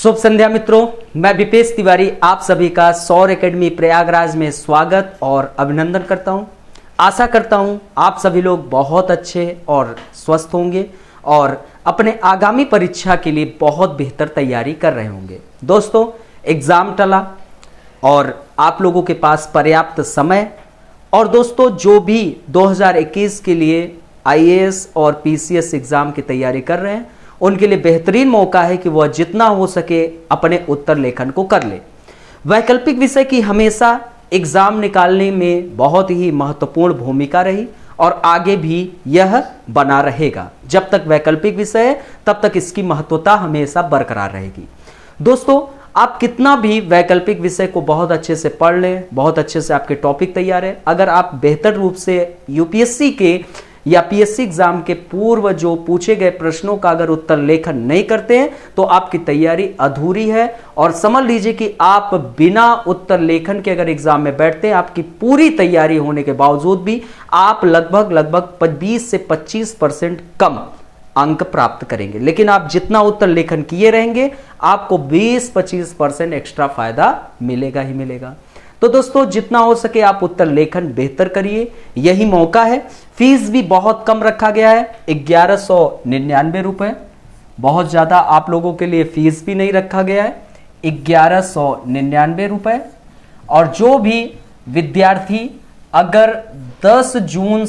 शुभ संध्या मित्रों, मैं विपेश तिवारी आप सभी का सौर एकेडमी प्रयागराज में स्वागत और अभिनंदन करता हूं। आशा करता हूं आप सभी लोग बहुत अच्छे और स्वस्थ होंगे और अपने आगामी परीक्षा के लिए बहुत बेहतर तैयारी कर रहे होंगे। दोस्तों, एग्जाम टला और आप लोगों के पास पर्याप्त समय और दोस्तों जो भी 2021 के लिए आईएएस और पीसीएस एग्जाम की तैयारी कर रहे हैं उनके लिए बेहतरीन मौका है कि वह जितना हो सके अपने उत्तर लेखन को कर ले। वैकल्पिक विषय की हमेशा एग्जाम निकालने में बहुत ही महत्वपूर्ण भूमिका रही और आगे भी यह बना रहेगा। जब तक वैकल्पिक विषय है तब तक इसकी महत्वता हमेशा बरकरार रहेगी। दोस्तों, आप कितना भी वैकल्पिक विषय को बहुत अच्छे से पढ़ लें, बहुत अच्छे से आपके टॉपिक तैयार है, अगर आप बेहतर रूप से यूपीएससी के या पीएससी एग्जाम के पूर्व जो पूछे गए प्रश्नों का अगर उत्तर लेखन नहीं करते हैं तो आपकी तैयारी अधूरी है। और समझ लीजिए कि आप बिना उत्तर लेखन के अगर एग्जाम में बैठते हैं, आपकी पूरी तैयारी होने के बावजूद भी आप लगभग 20 से 25% कम अंक प्राप्त करेंगे। लेकिन आप जितना उत्तर लेखन किए रहेंगे आपको 20-25% एक्स्ट्रा फायदा मिलेगा ही मिलेगा। तो दोस्तों, जितना हो सके आप उत्तर लेखन बेहतर करिए, यही मौका है। फीस भी बहुत कम रखा गया है, 1199 रुपए। बहुत ज्यादा आप लोगों के लिए फीस भी नहीं रखा गया है, 1199 रुपए। और जो भी विद्यार्थी अगर 10 जून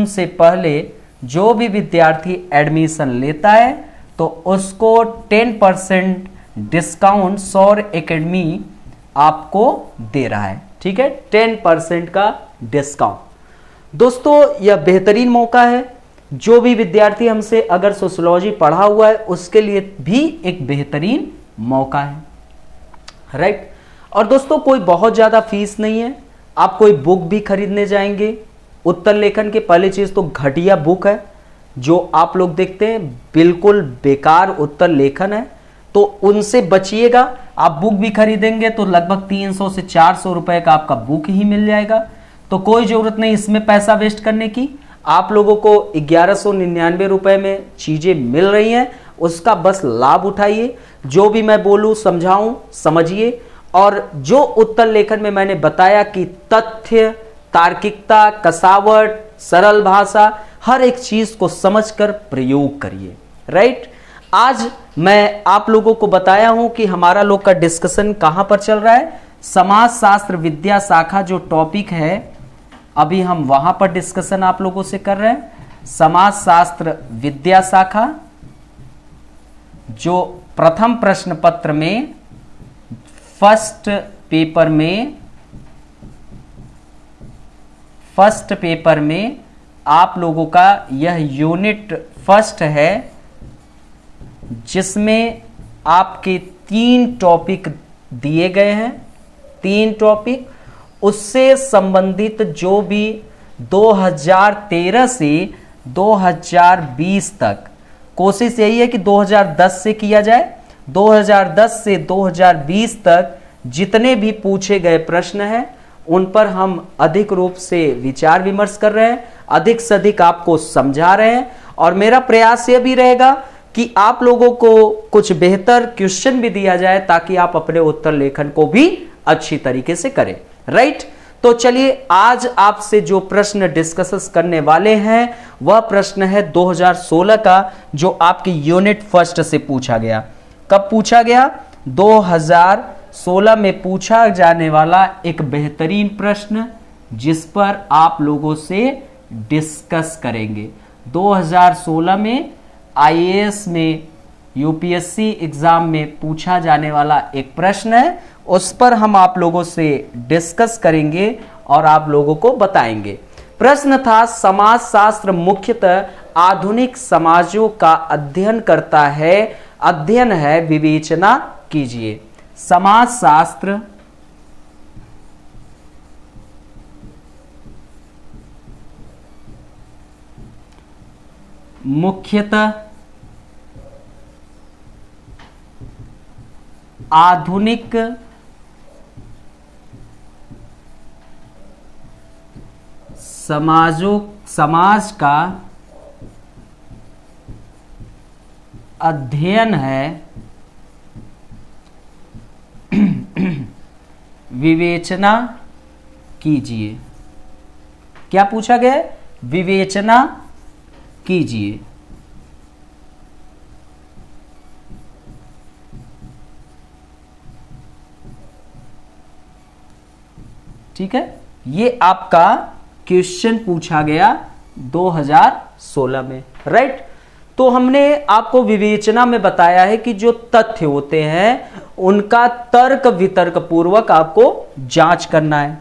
से पहले जो भी विद्यार्थी एडमिशन लेता है तो उसको 10% डिस्काउंट सौर एकेडमी आपको दे रहा है। ठीक है, 10% का डिस्काउंट। दोस्तों, यह बेहतरीन मौका है। जो भी विद्यार्थी हमसे अगर सोशियोलॉजी पढ़ा हुआ है उसके लिए भी एक बेहतरीन मौका है, राइट। और दोस्तों, कोई बहुत ज्यादा फीस नहीं है। आप कोई बुक भी खरीदने जाएंगे उत्तर लेखन के, पहली चीज तो घटिया बुक है जो आप लोग देखते हैं, बिल्कुल बेकार उत्तर लेखन है, तो उनसे बचिएगा। आप बुक भी खरीदेंगे तो लगभग 300 से 400 रुपए का आपका बुक ही मिल जाएगा, तो कोई जरूरत नहीं इसमें पैसा वेस्ट करने की। आप लोगों को 1199 रुपए में चीजें मिल रही हैं, उसका बस लाभ उठाइए। जो भी मैं बोलूं समझाऊं समझिए। और जो उत्तर लेखन में मैंने बताया कि तथ्य, तार्किकता, कसावट, सरल भाषा, हर एक चीज को समझकर प्रयोग करिए, राइट। आज मैं आप लोगों को बताया हूं कि हमारा लोग का डिस्कशन कहां पर चल रहा है। समाज शास्त्र विद्या शाखा जो टॉपिक है अभी हम वहां पर डिस्कशन आप लोगों से कर रहे हैं। समाज शास्त्र विद्या शाखा जो प्रथम प्रश्न पत्र में फर्स्ट पेपर में आप लोगों का यह यूनिट फर्स्ट है, जिसमें आपके 3 टॉपिक दिए गए हैं। 3 टॉपिक, उससे संबंधित जो भी 2013 से 2020 तक, कोशिश यही है कि 2010 से किया जाए। 2010 से 2020 तक जितने भी पूछे गए प्रश्न हैं उन पर हम अधिक रूप से विचार विमर्श कर रहे हैं, अधिक से अधिक आपको समझा रहे हैं। और मेरा प्रयास यह भी रहेगा कि आप लोगों को कुछ बेहतर क्वेश्चन भी दिया जाए ताकि आप अपने उत्तर लेखन को भी अच्छी तरीके से करें, राइट। तो चलिए, आज आपसे जो प्रश्न डिस्कस करने वाले हैं वह प्रश्न है 2016 का, जो आपकी यूनिट फर्स्ट से पूछा गया। कब पूछा गया? 2016 में पूछा जाने वाला एक बेहतरीन प्रश्न जिस पर आप लोगों से डिस्कस करेंगे। 2016 में आईएएस में यूपीएससी एग्जाम में पूछा जाने वाला एक प्रश्न है, उस पर हम आप लोगों से डिस्कस करेंगे और आप लोगों को बताएंगे। प्रश्न था, समाज शास्त्र मुख्यतः आधुनिक समाजों का अध्ययन करता है, अध्ययन है, विवेचना कीजिए। समाज शास्त्र मुख्यतः आधुनिक समाज का अध्ययन है विवेचना कीजिए। क्या पूछा गया है? विवेचना कीजिए। ठीक है, ये आपका क्वेश्चन पूछा गया 2016 में, राइट। तो हमने आपको विवेचना में बताया है कि जो तथ्य होते हैं उनका तर्क वितर्क पूर्वक आपको जांच करना है।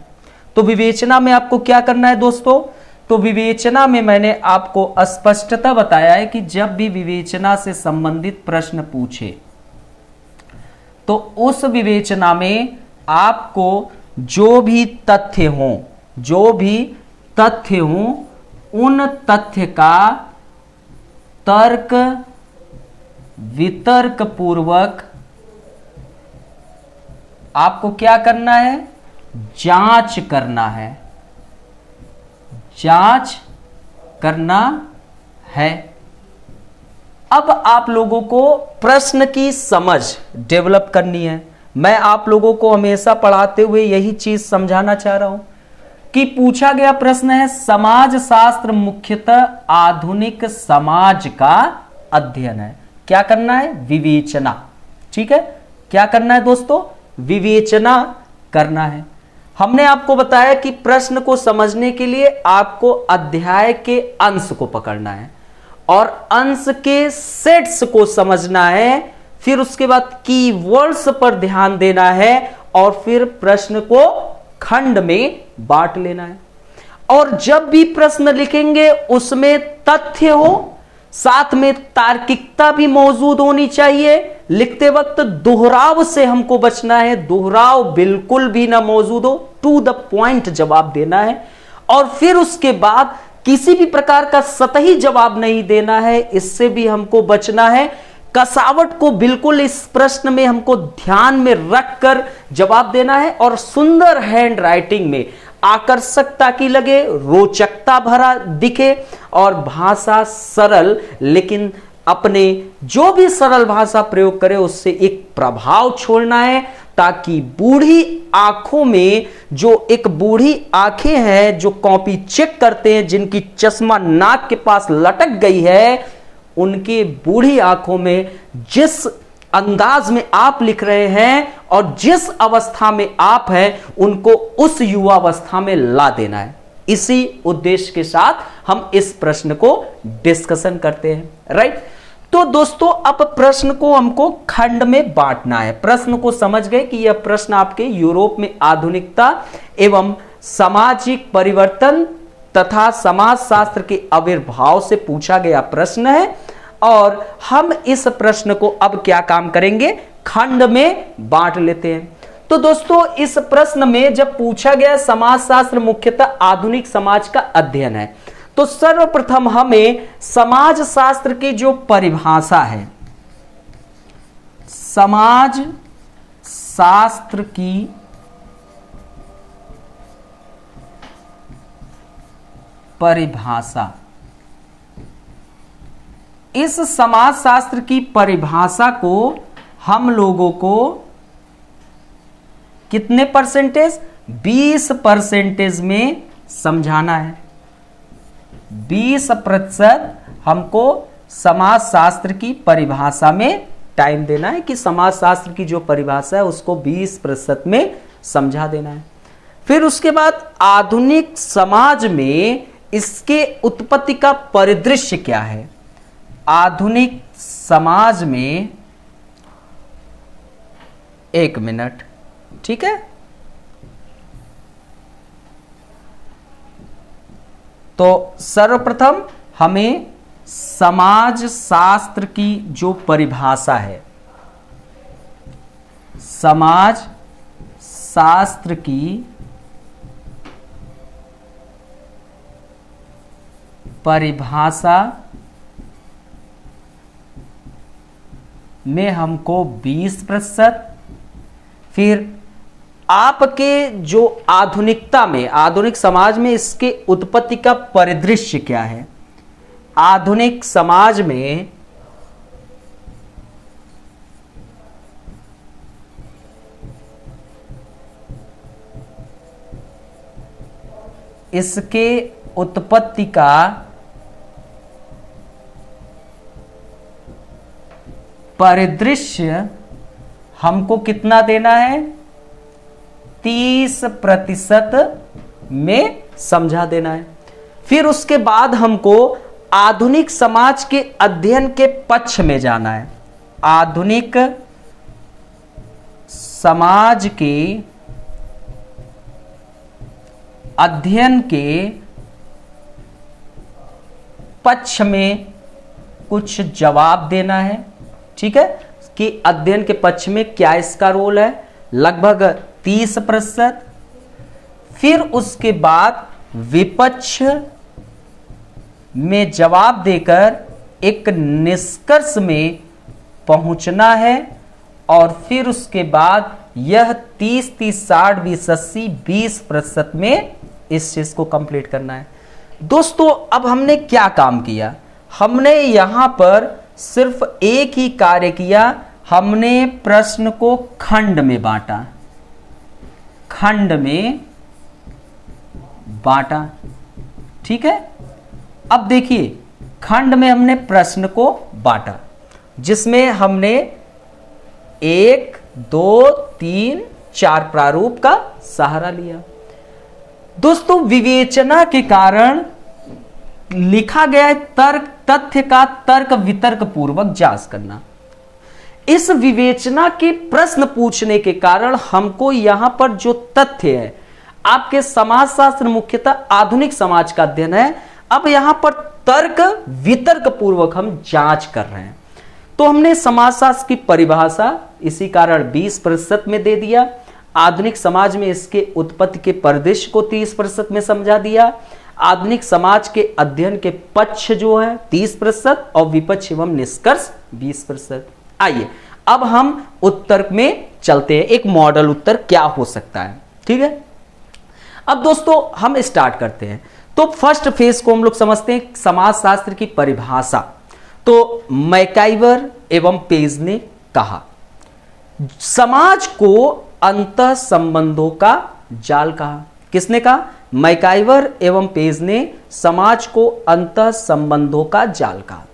तो विवेचना में आपको क्या करना है दोस्तों? तो विवेचना में मैंने आपको स्पष्टता बताया है कि जब भी विवेचना से संबंधित प्रश्न पूछे तो उस विवेचना में आपको जो भी तथ्य हों उन तथ्य का तर्क वितर्क पूर्वक आपको क्या करना है? जांच करना है, जांच करना है। अब आप लोगों को प्रश्न की समझ डेवलप करनी है। मैं आप लोगों को हमेशा पढ़ाते हुए यही चीज समझाना चाह रहा हूं कि पूछा गया प्रश्न है समाज शास्त्र मुख्यतः आधुनिक समाज का अध्ययन है। क्या करना है? विवेचना। ठीक है, क्या करना है दोस्तों? विवेचना करना है। हमने आपको बताया कि प्रश्न को समझने के लिए आपको अध्याय के अंश को पकड़ना है और अंश के सेट्स को समझना है, फिर उसके बाद कीवर्ड्स पर ध्यान देना है और फिर प्रश्न को खंड में बांट लेना है। और जब भी प्रश्न लिखेंगे उसमें तथ्य हो, साथ में तार्किकता भी मौजूद होनी चाहिए। लिखते वक्त दोहराव से हमको बचना है, दोहराव बिल्कुल भी ना मौजूद हो, टू द पॉइंट जवाब देना है। और फिर उसके बाद किसी भी प्रकार का सतही जवाब नहीं देना है, इससे भी हमको बचना है। कसावट को बिल्कुल इस प्रश्न में हमको ध्यान में रखकर जवाब देना है और सुंदर हैंड राइटिंग में आकर्षकता की लगे, रोचकता भरा दिखे और भाषा सरल, लेकिन अपने जो भी सरल भाषा प्रयोग करे उससे एक प्रभाव छोड़ना है, ताकि बूढ़ी आंखों में जो एक बूढ़ी आंखें हैं जो कॉपी चेक करते हैं, जिनकी चश्मा नाक के पास लटक गई है, उनकी बूढ़ी आंखों में जिस अंदाज में आप लिख रहे हैं और जिस अवस्था में आप हैं उनको उस युवा अवस्था में ला देना है। इसी उद्देश्य के साथ हम इस प्रश्न को डिस्कशन करते हैं, राइट। तो दोस्तों अब प्रश्न को हमको खंड में बांटना है। प्रश्न को समझ गए कि यह प्रश्न आपके यूरोप में आधुनिकता एवं सामाजिक परिवर्तन तथा समाजशास्त्र के आविर्भाव से पूछा गया प्रश्न है और हम इस प्रश्न को अब क्या काम करेंगे? खंड में बांट लेते हैं। तो दोस्तों इस प्रश्न में जब पूछा गया समाजशास्त्र मुख्यतः आधुनिक समाज का अध्ययन है, तो सर्वप्रथम हमें समाजशास्त्र की जो परिभाषा है, समाज शास्त्र की परिभाषा, इस समाजशास्त्र की परिभाषा को हम लोगों को कितने परसेंटेज? 20% में समझाना है। 20% हमको समाजशास्त्र की परिभाषा में टाइम देना है कि समाजशास्त्र की जो परिभाषा है उसको 20% में समझा देना है। फिर उसके बाद आधुनिक समाज में इसके उत्पत्ति का परिदृश्य क्या है? आधुनिक समाज में, एक मिनट, ठीक है। तो सर्वप्रथम हमें समाज शास्त्र की जो परिभाषा है, समाज शास्त्र की परिभाषा में हमको 20%, फिर आपके जो आधुनिकता में, आधुनिक समाज में इसके उत्पत्ति का परिदृश्य क्या है, आधुनिक समाज में इसके उत्पत्ति का परिदृश्य हमको कितना देना है, 30% में समझा देना है। फिर उसके बाद हमको आधुनिक समाज के अध्ययन के पक्ष में जाना है। आधुनिक समाज के अध्ययन के पक्ष में कुछ जवाब देना है, ठीक है, कि अध्ययन के पक्ष में क्या इसका रोल है, लगभग 30%। फिर उसके बाद विपक्ष में जवाब देकर एक निष्कर्ष में पहुंचना है, और फिर उसके बाद यह 30, 30, 60, 20, 80, 20% में इस चीज को कंप्लीट करना है। दोस्तों अब हमने क्या काम किया, हमने यहां पर सिर्फ एक ही कार्य किया, हमने प्रश्न को खंड में बांटा, खंड में बांटा, ठीक है। अब देखिए खंड में हमने प्रश्न को बांटा, जिसमें हमने 1, 2, 3, 4 प्रारूप का सहारा लिया। दोस्तों विवेचना के कारण लिखा गया है तर्क, तथ्य का तर्क वितर्क पूर्वक जांच करना। इस विवेचना के प्रश्न पूछने के कारण हमको यहां पर जो तथ्य है, आपके समाजशास्त्र मुख्यतः आधुनिक समाज का अध्ययन है, अब यहां पर तर्क वितर्क पूर्वक हम जांच कर रहे हैं। तो हमने समाजशास्त्र की परिभाषा इसी कारण 20% में दे दिया, आधुनिक समाज में इसके उत्पत्ति के परिदृश्य को 30% में समझा दिया, आधुनिक समाज के अध्ययन के पक्ष जो है 30% और विपक्ष एवं निष्कर्ष 20%। आइए अब हम उत्तर में चलते हैं, एक मॉडल उत्तर क्या हो सकता है, ठीक है। अब दोस्तों हम स्टार्ट करते हैं। तो फर्स्ट फेज को हम लोग समझते हैं समाजशास्त्र की परिभाषा। तो मैकाइवर एवं पेज ने कहा समाज को अंतः संबंधों का जाल कहा। किसने कहा? मैकाइवर एवं पेज ने समाज को अंतः संबंधों का जाल कहा।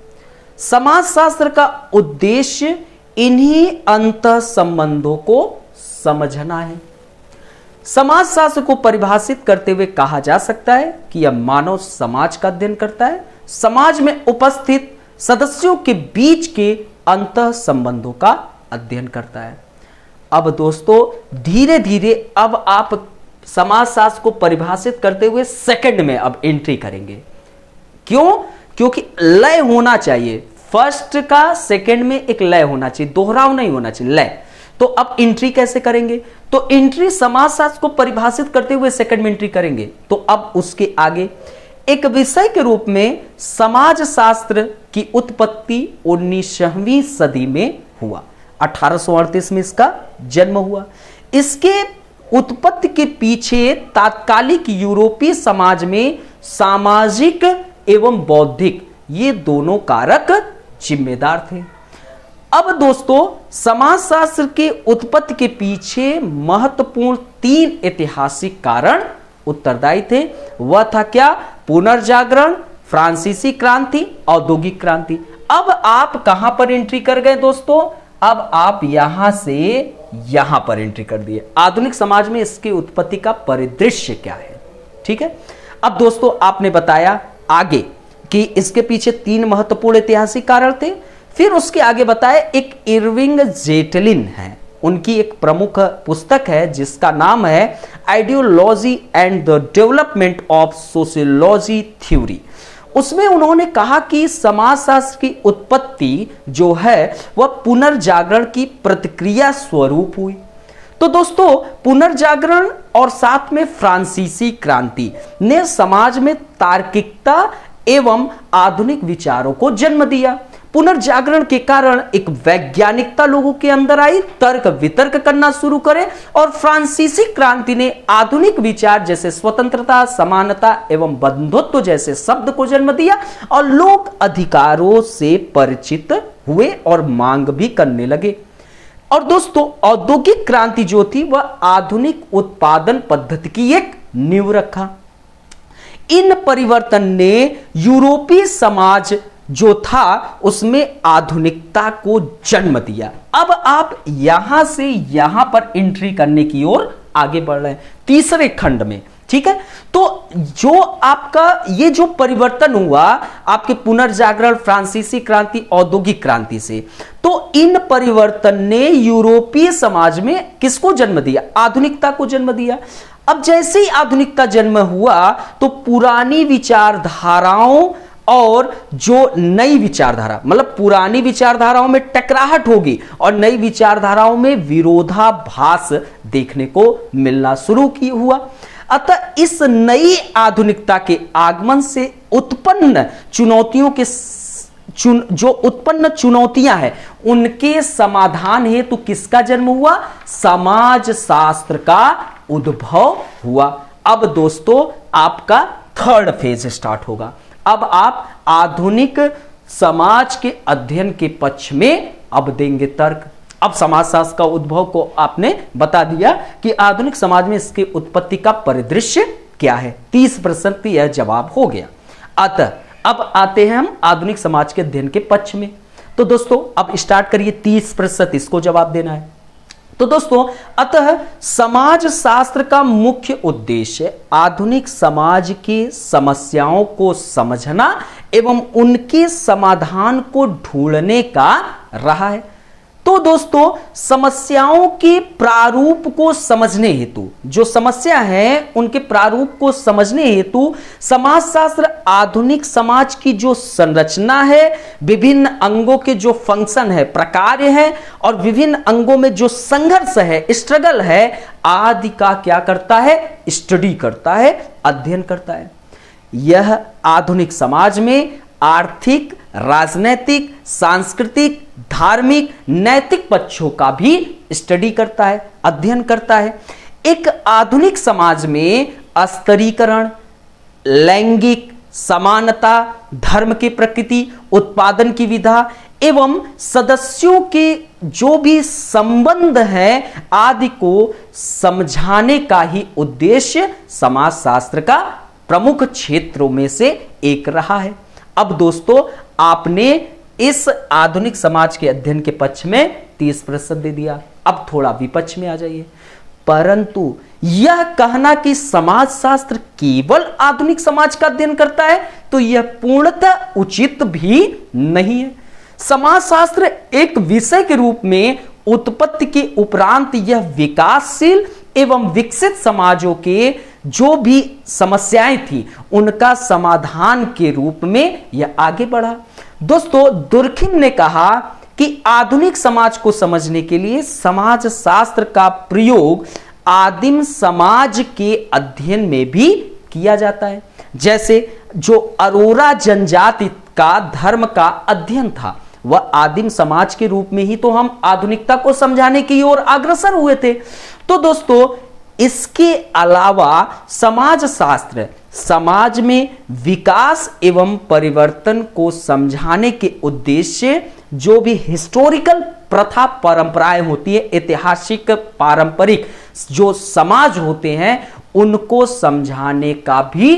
समाजशास्त्र का उद्देश्य इन्हीं अंतः संबंधों को समझना है। समाजशास्त्र को परिभाषित करते हुए कहा जा सकता है कि यह मानव समाज का अध्ययन करता है, समाज में उपस्थित सदस्यों के बीच के अंतः संबंधों का अध्ययन करता है। अब दोस्तों धीरे धीरे अब आप समाजशास्त्र को परिभाषित करते हुए सेकंड में अब एंट्री करेंगे। क्यों? क्योंकि लय होना चाहिए, फर्स्ट का सेकंड में एक लय होना चाहिए, दोहराव नहीं होना चाहिए, लय। तो अब एंट्री कैसे करेंगे? तो एंट्री समाजशास्त्र को परिभाषित करते हुए सेकंड में एंट्री करेंगे। तो अब उसके आगे एक विषय के रूप में समाजशास्त्र की उत्पत्ति 19वीं सदी में हुआ, 1838 में इसका जन्म हुआ। इसके उत्पत्ति के पीछे तात्कालिक यूरोपीय समाज में सामाजिक एवं बौद्धिक ये दोनों कारक जिम्मेदार थे। अब दोस्तों समाजशास्त्र के उत्पत्ति के पीछे महत्वपूर्ण 3 ऐतिहासिक कारण उत्तरदायी थे। वह था क्या? पुनर्जागरण, फ्रांसीसी क्रांति, औद्योगिक क्रांति। अब आप कहां पर एंट्री कर गए दोस्तों? अब आप यहां से यहां पर एंट्री कर दिए। आधुनिक समाज में इसकी उत्पत्ति का परिदृश्य क्या है, ठीक है। अब दोस्तों आपने बताया आगे कि इसके पीछे 3 महत्वपूर्ण ऐतिहासिक कारण थे। फिर उसके आगे बताया एक इरविंग जेटलिन है, उनकी एक प्रमुख पुस्तक है जिसका नाम है ideology and the development of sociology theory. उसमें उन्होंने कहा कि समाजशास्त्र की उत्पत्ति जो है वह पुनर्जागरण की प्रतिक्रिया स्वरूप हुई। तो दोस्तों पुनर्जागरण और साथ में फ्रांसीसी क्रांति ने समाज में तार्किकता एवं आधुनिक विचारों को जन्म दिया। पुनर्जागरण के कारण एक वैज्ञानिकता लोगों के अंदर आई, तर्क वितर्क करना शुरू करे, और फ्रांसीसी क्रांति ने आधुनिक विचार जैसे स्वतंत्रता, समानता एवं बंधुत्व जैसे शब्द को जन्म दिया, और लोग अधिकारों से परिचित हुए और मांग भी करने लगे। और दोस्तों औद्योगिक क्रांति जो थी वह आधुनिक उत्पादन पद्धति की एक नींव रखा। इन परिवर्तन ने यूरोपीय समाज जो था उसमें आधुनिकता को जन्म दिया। अब आप यहां से यहां पर एंट्री करने की ओर आगे बढ़ रहे हैं तीसरे खंड में, ठीक है। तो जो आपका ये जो परिवर्तन हुआ आपके पुनर्जागरण, फ्रांसीसी क्रांति, औद्योगिक क्रांति से, तो इन परिवर्तन ने यूरोपीय समाज में किसको जन्म दिया? आधुनिकता को जन्म दिया। अब जैसे ही आधुनिकता जन्म हुआ तो पुरानी विचारधाराओं और जो नई विचारधारा, मतलब पुरानी विचारधाराओं में टकराहट होगी और नई विचारधाराओं में विरोधाभास देखने को मिलना शुरू हुआ। अतः इस नई आधुनिकता के आगमन से उत्पन्न चुनौतियों के जो उत्पन्न चुनौतियां हैं उनके समाधान हेतु किसका जन्म हुआ? समाज शास्त्र का उद्भव हुआ। अब दोस्तों आपका थर्ड फेज स्टार्ट होगा। अब आप आधुनिक समाज के अध्ययन के पक्ष में अब देंगे तर्क। अब समाजशास्त्र का उद्भव को आपने बता दिया कि आधुनिक समाज में इसकी उत्पत्ति का परिदृश्य क्या है। 30% यह जवाब हो गया। अतः अब आते हैं हम आधुनिक समाज के अध्ययन के पक्ष में। तो दोस्तों अब स्टार्ट करिए, 30% इसको जवाब देना है। तो दोस्तों अतः समाज शास्त्र का मुख्य उद्देश्य आधुनिक समाज की समस्याओं को समझना एवं उनके समाधान को ढूंढने का रहा है। तो दोस्तों समस्याओं के प्रारूप को समझने हेतु, जो समस्या है उनके प्रारूप को समझने हेतु समाजशास्त्र आधुनिक समाज की जो संरचना है, विभिन्न अंगों के जो फंक्शन है, प्रकार है और विभिन्न अंगों में जो संघर्ष है, स्ट्रगल है आदि का क्या करता है? स्टडी करता है, अध्ययन करता है। यह आधुनिक समाज में आर्थिक, राजनैतिक, सांस्कृतिक, धार्मिक, नैतिक पक्षों का भी स्टडी करता है, अध्ययन करता है। एक आधुनिक समाज में स्तरीकरण, लैंगिक समानता, धर्म की प्रकृति, उत्पादन की विधा एवं सदस्यों के जो भी संबंध है आदि को समझाने का ही उद्देश्य समाजशास्त्र का प्रमुख क्षेत्रों में से एक रहा है। अब दोस्तों आपने इस आधुनिक समाज के अध्ययन के पक्ष में 30% दे दिया। अब थोड़ा विपक्ष में आ जाइए। परंतु यह कहना कि समाजशास्त्र केवल आधुनिक समाज का अध्ययन करता है तो यह पूर्णतः उचित भी नहीं है। समाजशास्त्र एक विषय के रूप में उत्पत्ति के उपरांत यह विकासशील एवं विकसित समाजों के जो भी समस्याएं थी उनका समाधान के रूप में यह आगे बढ़ा। दोस्तों दुर्खिम ने कहा कि आधुनिक समाज को समझने के लिए समाज शास्त्र का प्रयोग आदिम समाज के अध्ययन में भी किया जाता है। जैसे जो अरोरा जनजाति का धर्म का अध्ययन था वह आदिम समाज के रूप में ही तो हम आधुनिकता को समझाने की ओर अग्रसर हुए थे। तो दोस्तों इसके अलावा समाज शास्त्र समाज में विकास एवं परिवर्तन को समझाने के उद्देश्य जो भी हिस्टोरिकल प्रथा परंपराएं होती है, ऐतिहासिक पारंपरिक जो समाज होते हैं उनको समझाने का भी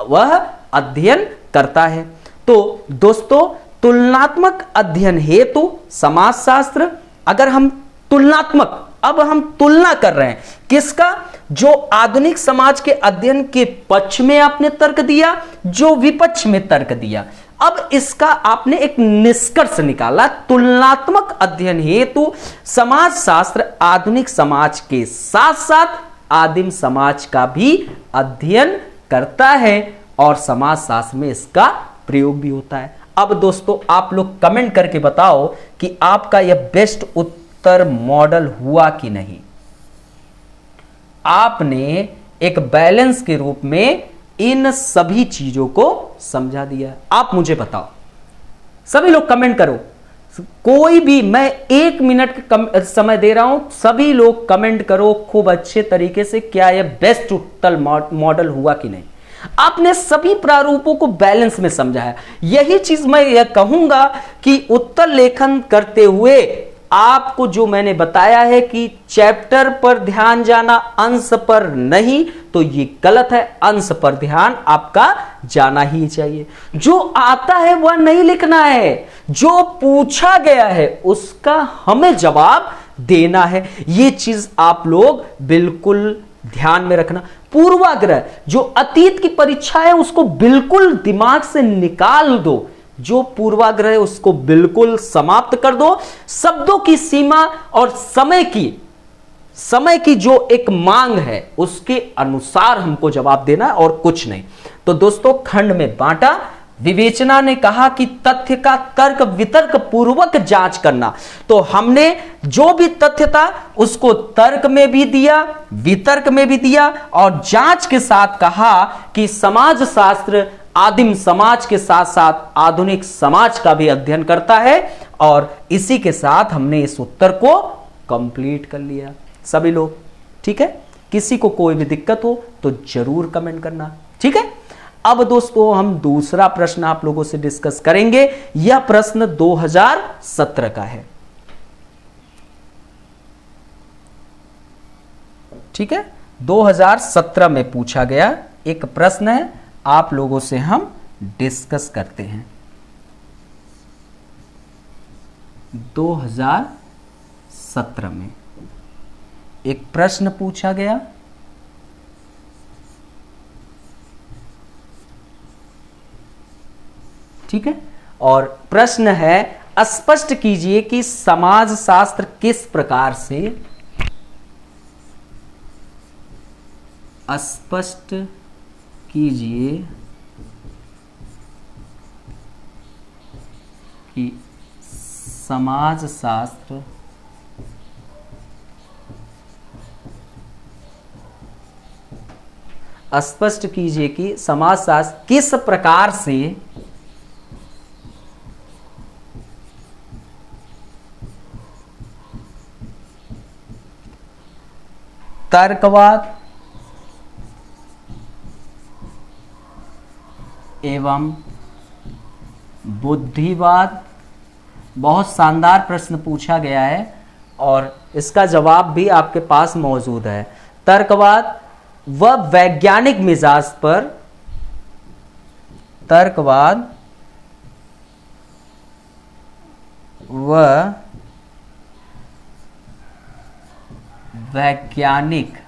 वह अध्ययन करता है। तो दोस्तों तुलनात्मक अध्ययन हेतु समाजशास्त्र, अगर हम तुलनात्मक, अब हम तुलना कर रहे हैं किसका? जो आधुनिक समाज के अध्ययन के पक्ष में आपने तर्क दिया, जो विपक्ष में तर्क दिया। अब इसका आपने एक निष्कर्ष निकाला, तुलनात्मक अध्ययन हेतु समाजशास्त्र आधुनिक समाज के साथ साथ आदिम समाज का भी अध्ययन करता है और समाजशास्त्र में इसका प्रयोग भी होता है। अब दोस्तों आप लोग कमेंट करके बताओ कि आपका यह बेस्ट उत्तर मॉडल हुआ कि नहीं। आपने एक बैलेंस के रूप में इन सभी चीजों को समझा दिया। आप मुझे बताओ, सभी लोग कमेंट करो, कोई भी, मैं 1 मिनट का समय दे रहा हूं, सभी लोग कमेंट करो खूब अच्छे तरीके से, क्या यह बेस्ट उत्तर मॉडल हुआ कि नहीं। आपने सभी प्रारूपों को बैलेंस में समझा है। यही चीज मैं यह कहूंगा कि उत्तर लेखन करते हुए आपको जो मैंने बताया है कि चैप्टर पर ध्यान जाना, अंश पर नहीं, तो ये गलत है। अंश पर ध्यान आपका जाना ही चाहिए। जो आता है वह नहीं लिखना है, जो पूछा गया है उसका हमें जवाब देना है। ये चीज आप लोग बिल्कुल ध्यान में रखना। पूर्वाग्रह, जो अतीत की परीक्षा है उसको बिल्कुल दिमाग से निकाल दो। जो पूर्वाग्रह है उसको बिल्कुल समाप्त कर दो। शब्दों की सीमा और समय की जो एक मांग है उसके अनुसार हमको जवाब देना है और कुछ नहीं। तो दोस्तों, खंड में बांटा। विवेचना ने कहा कि तथ्य का तर्क वितर्क पूर्वक जांच करना। तो हमने जो भी तथ्य था उसको तर्क में भी दिया, वितर्क में भी दिया और जांच के साथ कहा कि समाज शास्त्र आदिम समाज के साथ साथ आधुनिक समाज का भी अध्ययन करता है। और इसी के साथ हमने इस उत्तर को कंप्लीट कर लिया सभी लोग। ठीक है, किसी को कोई भी दिक्कत हो तो जरूर कमेंट करना। ठीक है, अब दोस्तों हम दूसरा प्रश्न आप लोगों से डिस्कस करेंगे। यह प्रश्न 2017 का है। ठीक है, 2017 में पूछा गया एक प्रश्न है, आप लोगों से हम डिस्कस करते हैं। 2017 में एक प्रश्न पूछा गया। ठीक है, और प्रश्न है, स्पष्ट कीजिए कि समाजशास्त्र किस प्रकार से, स्पष्ट कीजिए कि समाजशास्त्र स्पष्ट कीजिए कि समाजशास्त्र किस प्रकार से तर्कवाद एवं बुद्धिवाद। बहुत शानदार प्रश्न पूछा गया है और इसका जवाब भी आपके पास मौजूद है। तर्कवाद व वैज्ञानिक मिजाज पर, तर्कवाद व वैज्ञानिक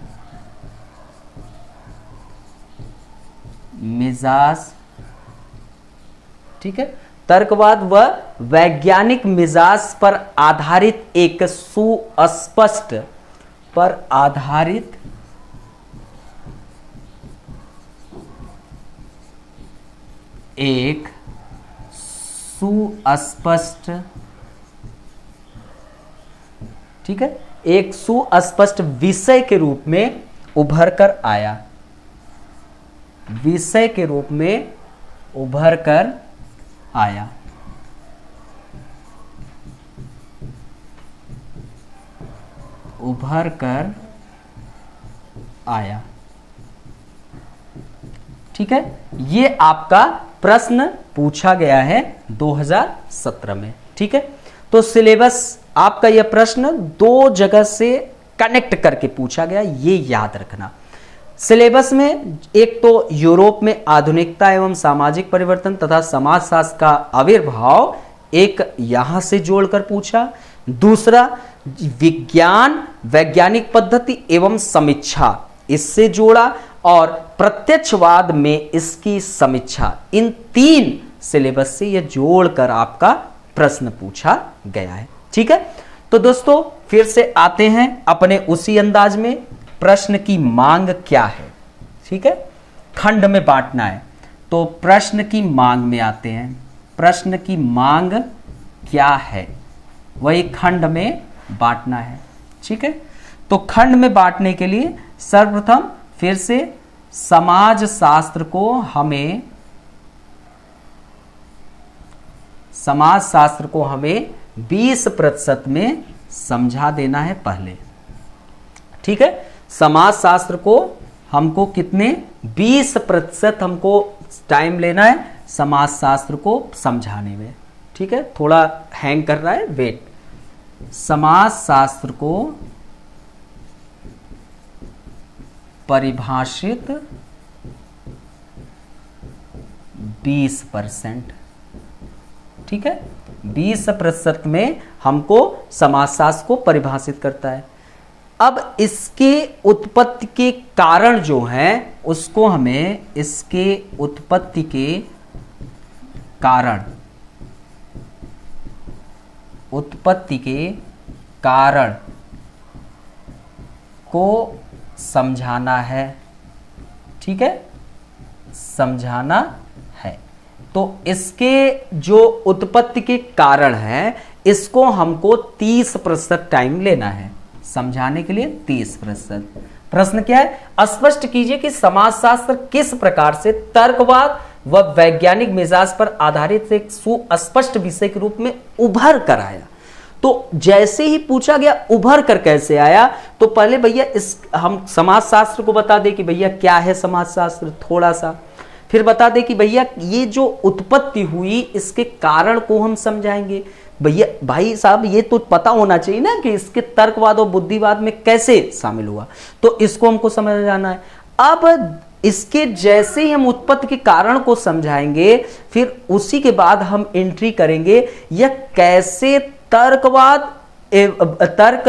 मिजाज। ठीक है, तर्कवाद व वैज्ञानिक मिजाज पर आधारित एक सुस्पष्ट, पर आधारित एक सुस्पष्ट, ठीक है, एक सुस्पष्ट विषय के रूप में उभर कर आया, विषय के रूप में उभर कर आया। उभर कर आया। ठीक है, ये आपका प्रश्न पूछा गया है 2017 में। ठीक है, तो सिलेबस आपका यह प्रश्न दो जगह से कनेक्ट करके पूछा गया, ये याद रखना। सिलेबस में एक तो यूरोप में आधुनिकता एवं सामाजिक परिवर्तन तथा समाजशास्त्र का आविर्भाव, एक यहां से जोड़कर पूछा। दूसरा विज्ञान, वैज्ञानिक पद्धति एवं समीक्षा, इससे जोड़ा। और प्रत्यक्षवाद में इसकी समीक्षा। इन तीन सिलेबस से यह जोड़कर आपका प्रश्न पूछा गया है। ठीक है, तो दोस्तों फिर से आते हैं अपने उसी अंदाज में, प्रश्न की मांग क्या है। ठीक है, खंड में बांटना है तो प्रश्न की मांग में आते हैं। प्रश्न की मांग क्या है, वही खंड में बांटना है। ठीक है, तो खंड में बांटने के लिए सर्वप्रथम फिर से समाज शास्त्र को हमें 20% में समझा देना है पहले। ठीक है, समाज शास्त्र को हमको कितने 20% हमको टाइम लेना है समाज शास्त्र को समझाने में। ठीक है, थोड़ा हैंग कर रहा है, वेट। समाजशास्त्र को परिभाषित 20%। ठीक है, 20% में हमको समाजशास्त्र को परिभाषित करता है। अब इसके उत्पत्ति के कारण जो हैं उसको हमें इसके उत्पत्ति के कारण को समझाना है। ठीक है, समझाना है। तो इसके जो उत्पत्ति के कारण है इसको हमको 30% टाइम लेना है समझाने के लिए। 30%। प्रश्न क्या है? स्पष्ट कीजिए कि समाजशास्त्र किस प्रकार से तर्कवाद व वैज्ञानिक मिजाज पर आधारित एक सुस्पष्ट विषय के रूप में उभर कर आया। तो जैसे ही पूछा गया उभर कर कैसे आया, तो पहले भैया हम समाजशास्त्र को बता दें कि भैया क्या है समाजशास्त्र थोड़ा सा, फिर बता दें कि भैया ये जो उत्पत्ति हुई इसके कारण को हम समझाएंगे। भैया भाई साहब ये तो पता होना चाहिए ना कि इसके तर्कवाद और बुद्धिवाद में कैसे शामिल हुआ, तो इसको हमको समझ जाना है। अब इसके जैसे ही हम उत्पत्ति के कारण को समझाएंगे फिर उसी के बाद हम एंट्री करेंगे यह कैसे तर्क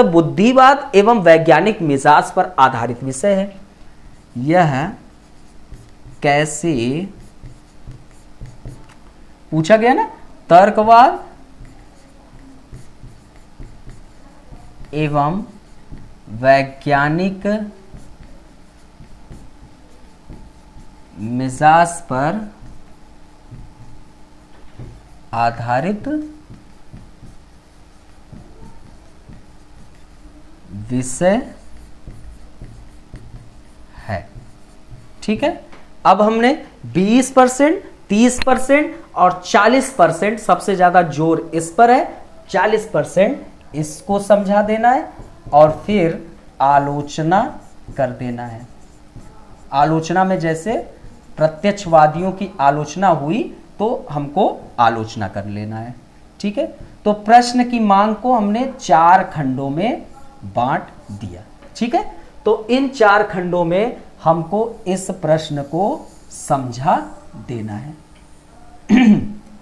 बुद्धिवाद एवं वैज्ञानिक मिजाज पर आधारित विषय है। यह कैसे पूछा गया ना, तर्कवाद एवं वैज्ञानिक मिजाज पर आधारित विषय है। ठीक है, अब हमने 20%, 30% और 40%, सबसे ज्यादा जोर इस पर है। 40% इसको समझा देना है और फिर आलोचना कर देना है। आलोचना में जैसे प्रत्यक्षवादियों की आलोचना हुई तो हमको आलोचना कर लेना है। ठीक है, तो प्रश्न की मांग को हमने 4 खंडों में बांट दिया। ठीक है, तो इन 4 खंडों में हमको इस प्रश्न को समझा देना है।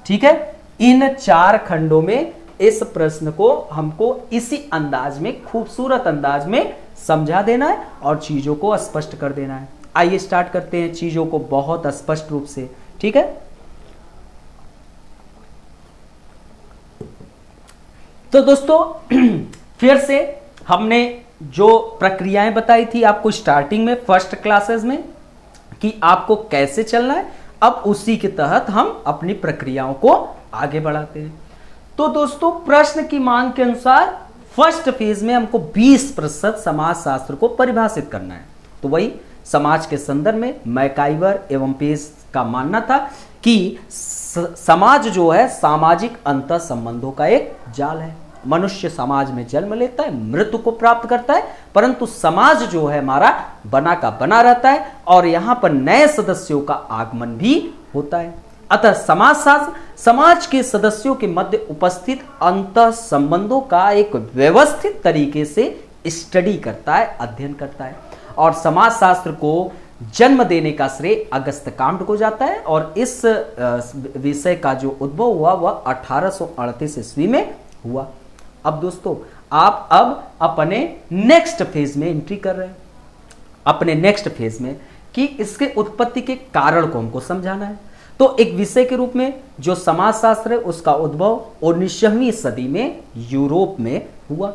ठीक है, इन 4 खंडों में इस प्रश्न को हमको इसी अंदाज में, खूबसूरत अंदाज में समझा देना है और चीजों को स्पष्ट कर देना है। आइए स्टार्ट करते हैं चीजों को बहुत स्पष्ट रूप से। ठीक है, तो दोस्तों फिर से हमने जो प्रक्रियाएं बताई थी आपको स्टार्टिंग में फर्स्ट क्लासेस में कि आपको कैसे चलना है, अब उसी के तहत हम अपनी प्रक्रियाओं को आगे बढ़ाते हैं। तो दोस्तों प्रश्न की मांग के अनुसार फर्स्ट फेज में हमको 20% समाजशास्त्र को परिभाषित करना है। तो वही समाज के संदर्भ में मैकाइवर एवं पेस का मानना था कि समाज जो है सामाजिक अंतर संबंधों का एक जाल है। मनुष्य समाज में जन्म लेता है, मृत्यु को प्राप्त करता है, परंतु समाज जो है हमारा बना का बना रहता है और यहां पर नए सदस्यों का आगमन भी होता है। अतः समाजशास्त्र समाज के सदस्यों के मध्य उपस्थित अंतर संबंधों का एक व्यवस्थित तरीके से स्टडी करता है, अध्ययन करता है। और समाजशास्त्र को जन्म देने का श्रेय अगस्त काम्ट को जाता है और इस विषय का जो उद्भव हुआ वह 1838 ईस्वी में हुआ। अब दोस्तों आप अब अपने नेक्स्ट फेज में एंट्री कर रहे हैं, अपने नेक्स्ट फेज में कि इसके उत्पत्ति के कारण को हमको समझाना है। तो एक विषय के रूप में जो समाजशास्त्र है उसका उद्भव 19वीं सदी में यूरोप में हुआ।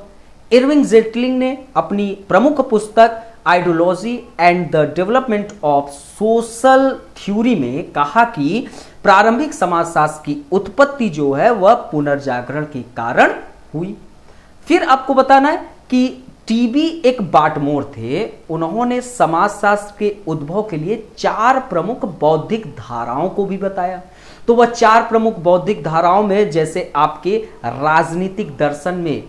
इरविंग जेटलिंग ने अपनी प्रमुख पुस्तक ideology and the development of social theory में कहा कि प्रारंभिक समाजशास्त्र की उत्पत्ति जो है वह पुनर्जागरण के कारण हुई। फिर आपको बताना है कि टीबी एक बाटमोर थे, उन्होंने समाजशास्त्र के उद्भव के लिए 4 प्रमुख बौद्धिक धाराओं को भी बताया। तो वह 4 प्रमुख बौद्धिक धाराओं में जैसे आपके राजनीतिक दर्शन में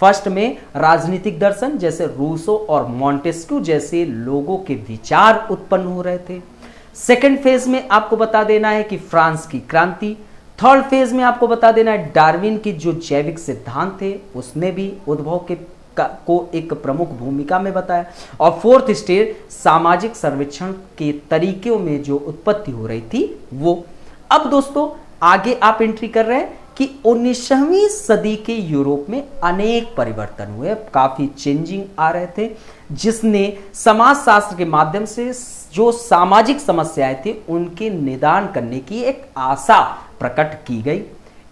फर्स्ट में राजनीतिक दर्शन जैसे रूसो और मॉन्टेस्क्यू जैसे लोगों के विचार उत्पन्न हो रहे थे। सेकंड फेज में आपको बता देना है कि फ्रांस की क्रांति, थर्ड फेज में आपको बता देना है डार्विन की जो जैविक सिद्धांत थे उसने भी उद्भव के को एक प्रमुख भूमिका में बताया। और फोर्थ स्टेज सामाजिक सर्वेक्षण के तरीकों में जो उत्पत्ति हो रही थी वो। अब दोस्तों आगे आप एंट्री कर रहे हैं कि 19वीं सदी के यूरोप में अनेक परिवर्तन हुए, काफी चेंजिंग आ रहे थे, जिसने समाजशास्त्र के माध्यम से जो सामाजिक समस्याएं थी उनके निदान करने की एक आशा प्रकट की गई।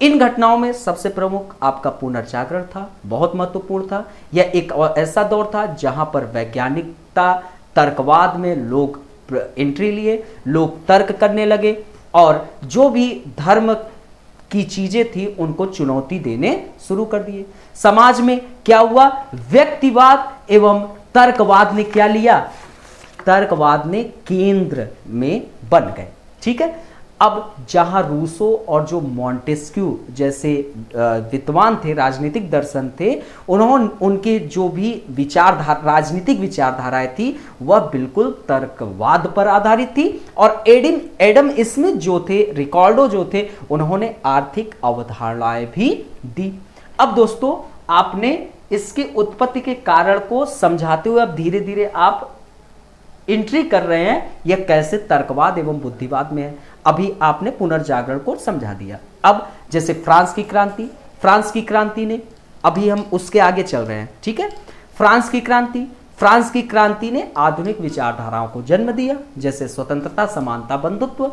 इन घटनाओं में सबसे प्रमुख आपका पुनर्जागरण था, बहुत महत्वपूर्ण था। यह एक ऐसा दौर था जहां पर वैज्ञानिकता तर्कवाद में लोग एंट्री लिए, लोग तर्क करने लगे और जो भी धर्म की चीजें थी उनको चुनौती देने शुरू कर दिए। समाज में क्या हुआ, व्यक्तिवाद एवं तर्कवाद ने क्या लिया, तर्कवाद ने केंद्र में बन गए। ठीक है, अब जहां रूसो और जो मॉन्टेस्क्यू जैसे विद्वान थे, राजनीतिक दर्शन थे, उन्होंने उनके जो भी राजनीतिक विचारधाराएं थी वह बिल्कुल तर्कवाद पर आधारित थी। और एडम स्मिथ जो थे, रिकार्डो जो थे, उन्होंने आर्थिक अवधारणाएं भी दी। अब दोस्तों आपने इसकी उत्पत्ति के कारण को समझाते हुए अब धीरे धीरे आप एंट्री कर रहे हैं यह कैसे तर्कवाद एवं बुद्धिवाद में है। अभी आपने पुनर्जागरण को समझा दिया। अब जैसे फ्रांस की क्रांति ने, अभी हम उसके आगे चल रहे हैं। ठीक है, फ्रांस की क्रांति ने आधुनिक विचारधाराओं को जन्म दिया, जैसे स्वतंत्रता, समानता, बंधुत्व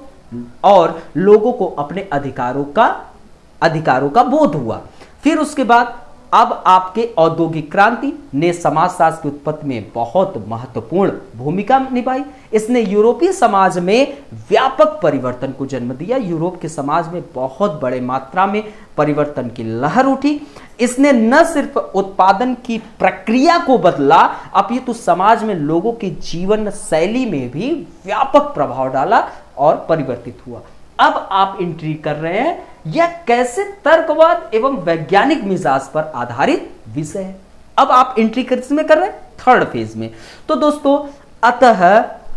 और लोगों को अपने अधिकारों का बोध हुआ। फिर उसके बाद अब आपके औद्योगिक क्रांति ने समाजशास्त्र की उत्पत्ति में बहुत महत्वपूर्ण भूमिका निभाई। इसने यूरोपीय समाज में व्यापक परिवर्तन को जन्म दिया। यूरोप के समाज में बहुत बड़े मात्रा में परिवर्तन की लहर उठी। इसने न सिर्फ उत्पादन की प्रक्रिया को बदला, अपितु समाज में लोगों की जीवन शैली में भी व्यापक प्रभाव डाला और परिवर्तित हुआ। अब आप एंट्री कर रहे हैं यह कैसे तर्कवाद एवं वैज्ञानिक मिजाज पर आधारित विषय है। अब आप एंट्री किसमें कर रहे हैं, थर्ड फेज में। तो दोस्तों अतः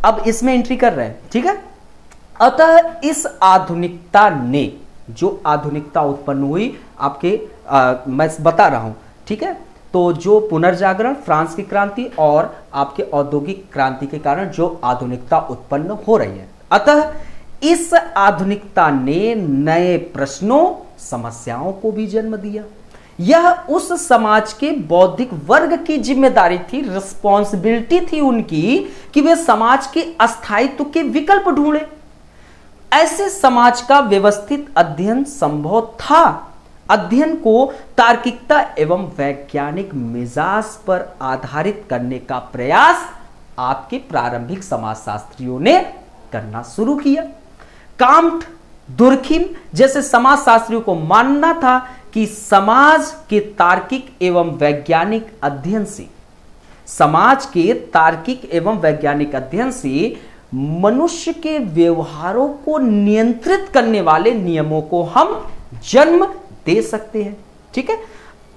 अब इसमें एंट्री कर रहे हैं। ठीक है, अतः इस आधुनिकता ने, जो आधुनिकता उत्पन्न हुई आपके मैं बता रहा हूं। ठीक है, तो जो पुनर्जागरण, फ्रांस की क्रांति और आपके औद्योगिक क्रांति के कारण जो आधुनिकता उत्पन्न हो रही है, अतः इस आधुनिकता ने नए प्रश्नों, समस्याओं को भी जन्म दिया। यह उस समाज के बौद्धिक वर्ग की जिम्मेदारी थी, रिस्पॉन्सिबिलिटी थी उनकी कि वे समाज के अस्थायित्व के विकल्प ढूंढे। ऐसे समाज का व्यवस्थित अध्ययन संभव था। अध्ययन को तार्किकता एवं वैज्ञानिक मिजाज पर आधारित करने का प्रयास आपके प्रारंभिक समाजशास्त्रियों ने करना शुरू किया। कांट, दुर्खिम जैसे समाजशास्त्रियों को मानना था कि समाज के तार्किक एवं वैज्ञानिक अध्ययन से मनुष्य के व्यवहारों को नियंत्रित करने वाले नियमों को हम जन्म दे सकते हैं। ठीक है,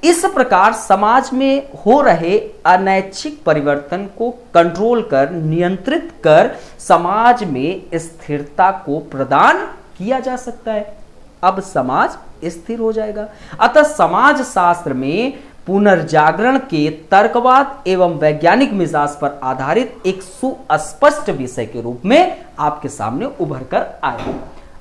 इस प्रकार समाज में हो रहे अनैच्छिक परिवर्तन को कंट्रोल कर, नियंत्रित कर समाज में स्थिरता को प्रदान किया जा सकता है। अब समाज स्थिर हो जाएगा। अतः समाज शास्त्र में पुनर्जागरण के तर्कवाद एवं वैज्ञानिक मिजाज पर आधारित एक सुस्पष्ट विषय के रूप में आपके सामने उभर कर आया।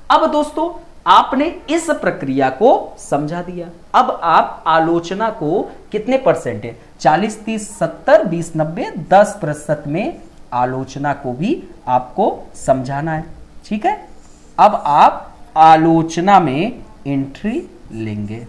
अब दोस्तों आपने इस प्रक्रिया को समझा दिया। अब आप आलोचना को कितने परसेंट है, 40, 30, 70, 20, 90, 10% में आलोचना को भी आपको समझाना है। ठीक है, अब आप आलोचना में एंट्री लेंगे।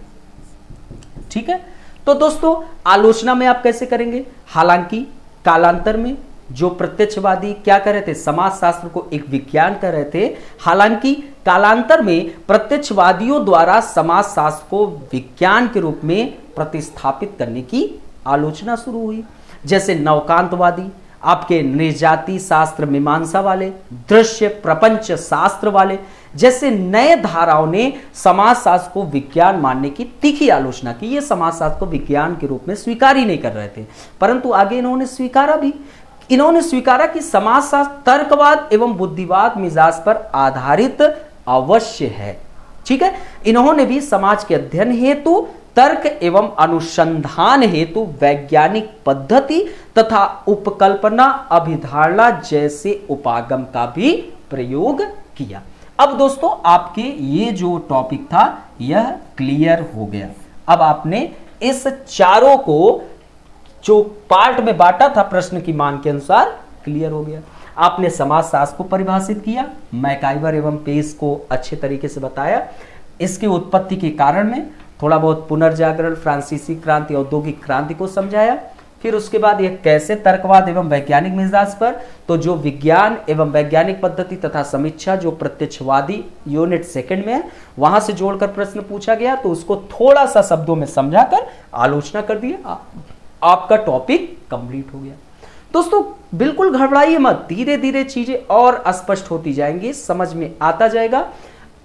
ठीक है, तो दोस्तों आलोचना में आप कैसे करेंगे, हालांकि कालांतर में जो प्रत्यक्षवादी क्या कर रहे थे, समाजशास्त्र को एक विज्ञान कर रहे थे, हालांकि कालांतर में प्रत्यक्षवादियों द्वारा समाजशास्त्र को विज्ञान के रूप में प्रतिस्थापित करने की आलोचना शुरू हुई। जैसे नवकांतवादी, आपके निर्जाति शास्त्र मीमांसा वाले, दृश्य प्रपंच शास्त्र वाले जैसे नए धाराओं ने समाजशास्त्र को विज्ञान मानने की तीखी आलोचना की। ये समाजशास्त्र को विज्ञान के रूप में स्वीकार ही नहीं कर रहे थे, परंतु आगे इन्होंने स्वीकारा कि समाजशास्त्र तर्कवाद एवं बुद्धिवाद मिजाज पर आधारित अवश्य है। ठीक है। इन्होंने भी समाज के अध्ययन हेतु, तर्क एवं अनुसंधान हेतु वैज्ञानिक पद्धति तथा उपकल्पना, अभिधारणा जैसे उपागम का भी प्रयोग किया। अब दोस्तों आपके ये जो टॉपिक था यह क्लियर हो गया। अब आपने इस चारों को जो पार्ट में बांटा था प्रश्न की मांग के अनुसार क्लियर हो गया। आपने समाजशास्त्र को परिभाषित किया, मैकाइवर एवं पेस को अच्छे तरीके से बताया, इसकी उत्पत्ति के कारण में थोड़ा बहुत पुनर्जागरण, फ्रांसीसी क्रांति, औद्योगिक क्रांति को समझाया। फिर उसके बाद यह कैसे तर्कवाद एवं वैज्ञानिक मिजाज पर, तो जो विज्ञान एवं वैज्ञानिक पद्धति तथा समीक्षा जो प्रत्यक्षवादी यूनिट सेकंड में है वहां से जोड़कर प्रश्न पूछा गया, तो उसको थोड़ा सा शब्दों में समझाकर आलोचना कर दी, आपका टॉपिक कंप्लीट हो गया। दोस्तों बिल्कुल घबराइए मत, धीरे धीरे चीजें और स्पष्ट होती जाएंगी, समझ में आता जाएगा।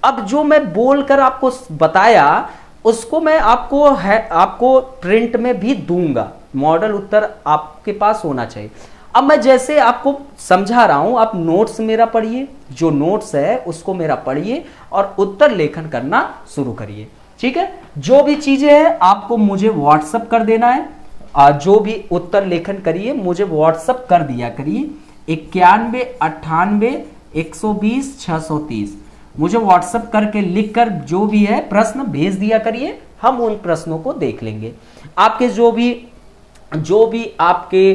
अब जो मैं बोलकर आपको बताया उसको मैं आपको प्रिंट में भी दूंगा, मॉडल उत्तर आपके पास होना चाहिए। अब मैं जैसे आपको समझा रहा हूं, आप नोट्स मेरा पढ़िए, जो नोट्स है उसको मेरा पढ़िए और उत्तर लेखन करना शुरू करिए, ठीक है। जो भी चीजें हैं आपको मुझे व्हाट्सएप कर देना है, जो भी उत्तर लेखन करिए मुझे व्हाट्सएप कर दिया करिए, 91 98 120 630 मुझे व्हाट्सएप करके लिखकर जो भी है प्रश्न भेज दिया करिए, हम उन प्रश्नों को देख लेंगे। आपके जो भी आपके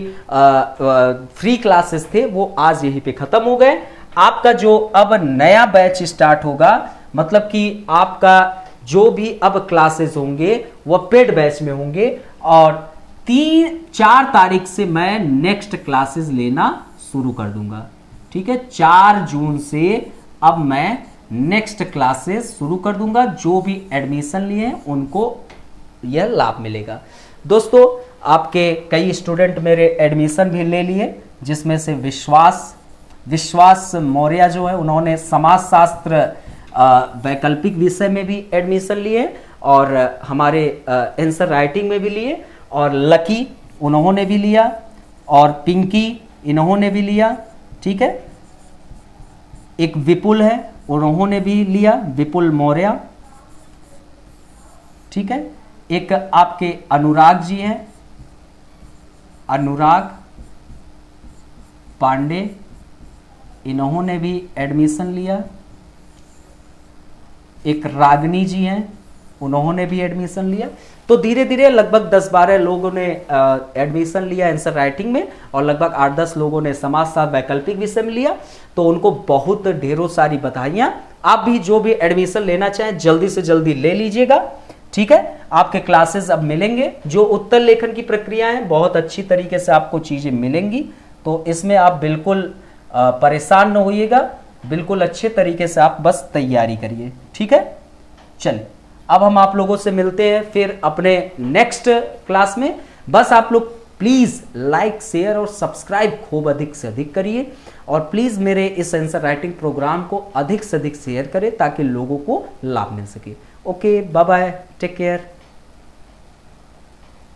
फ्री क्लासेस थे वो आज यहीं पे खत्म हो गए। आपका जो अब नया बैच स्टार्ट होगा, मतलब कि आपका जो भी अब क्लासेस होंगे वह पेड बैच में होंगे और 4 तारीख से मैं नेक्स्ट क्लासेस लेना शुरू कर दूंगा, ठीक है। 4 जून से अब मैं नेक्स्ट क्लासेस शुरू कर दूंगा, जो भी एडमिशन लिए हैं उनको यह लाभ मिलेगा। दोस्तों आपके कई स्टूडेंट मेरे एडमिशन भी ले लिए, जिसमें से विश्वास मौर्य जो है उन्होंने समाजशास्त्र वैकल्पिक विषय में भी एडमिशन लिए और हमारे आंसर राइटिंग में भी लिए, और लकी उन्होंने भी लिया और पिंकी इन्होंने भी लिया, ठीक है। एक विपुल है उन्होंने भी लिया, विपुल मौर्य, ठीक है। एक आपके अनुराग जी हैं, अनुराग पांडे, इन्होंने भी एडमिशन लिया। एक रागनी जी हैं, उन्होंने भी एडमिशन लिया। तो धीरे धीरे लगभग 10-12 लोगों ने एडमिशन लिया आंसर राइटिंग में और लगभग 8-10 लोगों ने समाजशास्त्र वैकल्पिक विषय में लिया। तो उनको बहुत ढेरों सारी बधाइयां। आप भी जो भी एडमिशन लेना चाहें जल्दी से जल्दी ले लीजिएगा, ठीक है। आपके क्लासेस अब मिलेंगे, जो उत्तर लेखन की प्रक्रिया है बहुत अच्छी तरीके से आपको चीजें मिलेंगी, तो इसमें आप बिल्कुल परेशान न होइएगा, बिल्कुल अच्छे तरीके से आप बस तैयारी करिए, ठीक है। चलिए अब हम आप लोगों से मिलते हैं फिर अपने नेक्स्ट क्लास में। बस आप लोग प्लीज लाइक शेयर और सब्सक्राइब खूब अधिक से अधिक करिए और प्लीज मेरे इस आंसर राइटिंग प्रोग्राम को अधिक से अधिक शेयर करें ताकि लोगों को लाभ मिल सके। Okay, bye bye, take care.